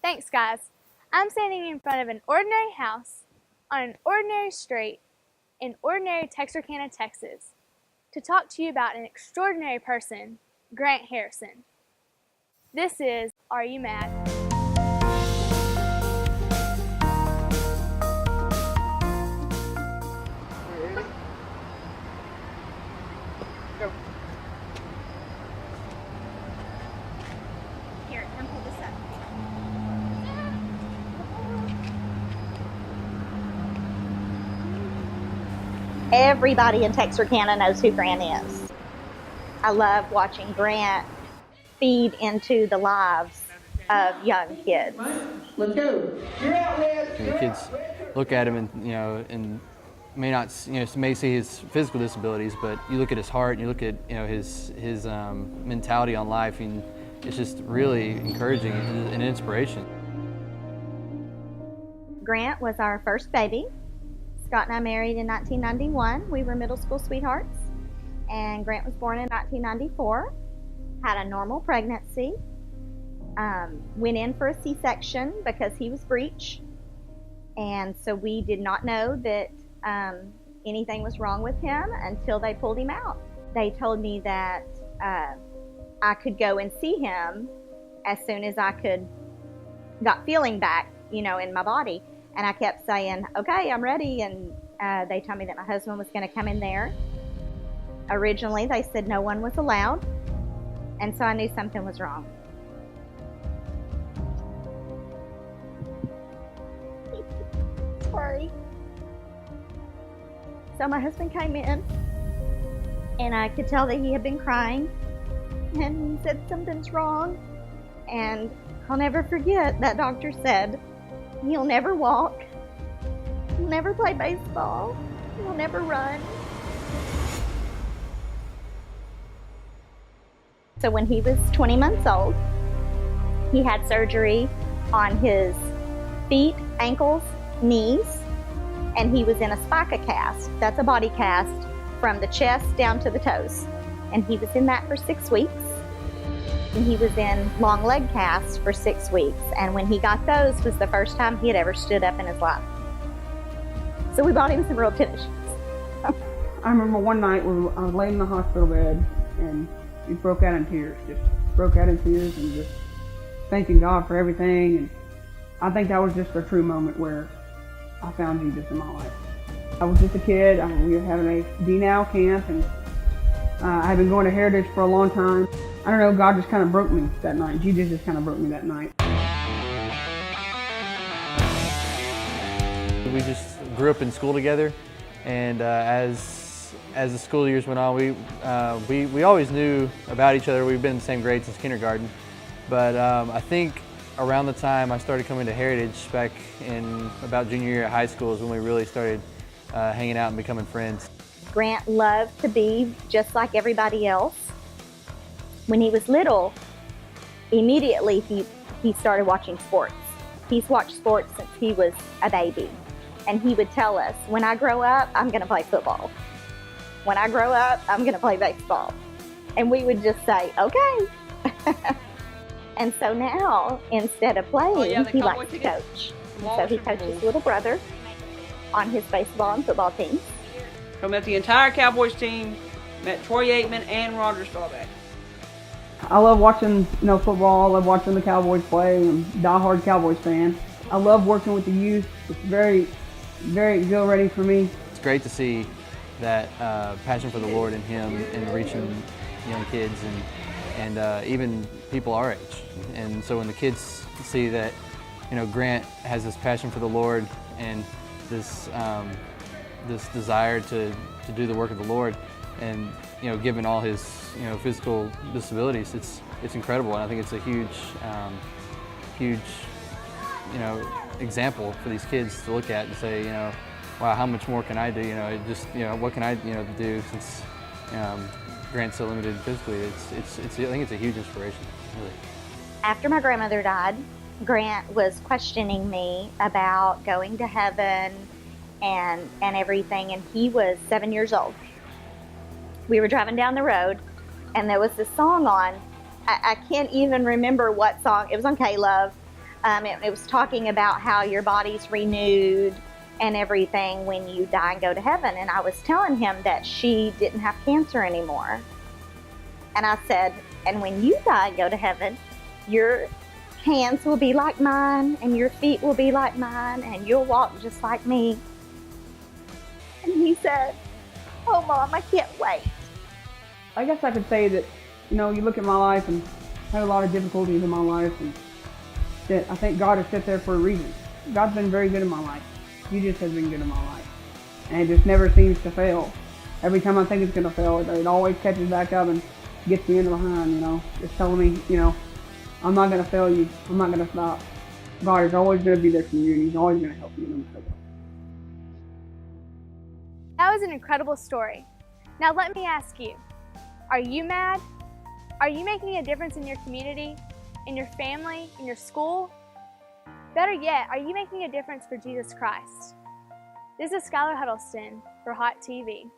Thanks, guys. I'm standing in front of an ordinary house on an ordinary street in ordinary Texarkana, Texas, to talk to you about an extraordinary person, Grant Harrison. This is Are You Mad? Go. Here, come pull this up. Everybody in Texarkana knows who Grant is. I love watching Grant feed into the lives of young kids. Let's go. You're out, Liz. The kids look at him and may not, may see his physical disabilities, but you look at his heart and you look at, his mentality on life, and it's just really encouraging and an inspiration. Grant was our first baby. Scott and I married in 1991. We were middle school sweethearts, and Grant was born in 1994. Had a normal pregnancy. Went in for a C-section because he was breech, and so we did not know that anything was wrong with him until they pulled him out. They told me that I could go and see him as soon as I got feeling back, in my body. And I kept saying, okay, I'm ready. And they told me that my husband was going to come in there. Originally, they said no one was allowed. And so I knew something was wrong. Sorry. So my husband came in, and I could tell that he had been crying. And he said, something's wrong. And I'll never forget, that doctor said, he'll never walk, he'll never play baseball, he'll never run. So when he was 20 months old, he had surgery on his feet, ankles, knees, and he was in a spica cast. That's a body cast from the chest down to the toes. And he was in that for 6 weeks. And he was in long leg casts for 6 weeks. And when he got those was the first time he had ever stood up in his life. So we bought him some real tennis shoes. I remember one night when I was laying in the hospital bed and he broke out in tears. Just broke out in tears and just thanking God for everything. And I think that was just a true moment where I found Jesus in my life. I was just a kid. We were having a DNOW camp, and I had been going to Heritage for a long time. I don't know, God just kind of broke me that night. Jesus just kind of broke me that night. We just grew up in school together, and as the school years went on, we always knew about each other. We've been in the same grade since kindergarten, but I think around the time I started coming to Heritage back in about junior year of high school is when we really started hanging out and becoming friends. Grant loved to be just like everybody else. When he was little, immediately he started watching sports. He's watched sports since he was a baby. And he would tell us, when I grow up, I'm going to play football. When I grow up, I'm going to play baseball. And we would just say, okay. And so now, instead of playing, he likes to coach. So he coaches his little brother on his baseball and football teams. I met the entire Cowboys team, met Troy Aikman and Roger Staubach. I love watching football. I love watching the Cowboys play. I'm a diehard Cowboys fan. I love working with the youth. It's very, very exhilarating for me. It's great to see that passion for the Lord in him and reaching young kids and even people our age. And so when the kids see that, Grant has this passion for the Lord and this desire to do the work of the Lord, and given all his physical disabilities, it's incredible, and I think it's a huge example for these kids to look at and say, wow, how much more can I do? What can I do since Grant's so limited physically? I think it's a huge inspiration, really. After my grandmother died, Grant was questioning me about going to heaven and everything, and he was 7 years old. We were driving down the road, and there was this song on. I can't even remember what song. It was on K-Love. It was talking about how your body's renewed and everything when you die and go to heaven. And I was telling him that she didn't have cancer anymore. And I said, and when you die and go to heaven, your hands will be like mine, and your feet will be like mine, and you'll walk just like me. And he said, oh, Mom, I can't wait. I guess I could say that, you look at my life and I had a lot of difficulties in my life, and that I think God has set there for a reason. God's been very good in my life. Jesus has been good in my life. And it just never seems to fail. Every time I think it's going to fail, it always catches back up and gets me in behind, It's telling me, I'm not going to fail you. I'm not going to stop. God is always going to be there for you, and He's always going to help you no matter what. That was an incredible story. Now let me ask you, are you mad? Are you making a difference in your community, in your family, in your school? Better yet, are you making a difference for Jesus Christ? This is Skylar Huddleston for Hot TV.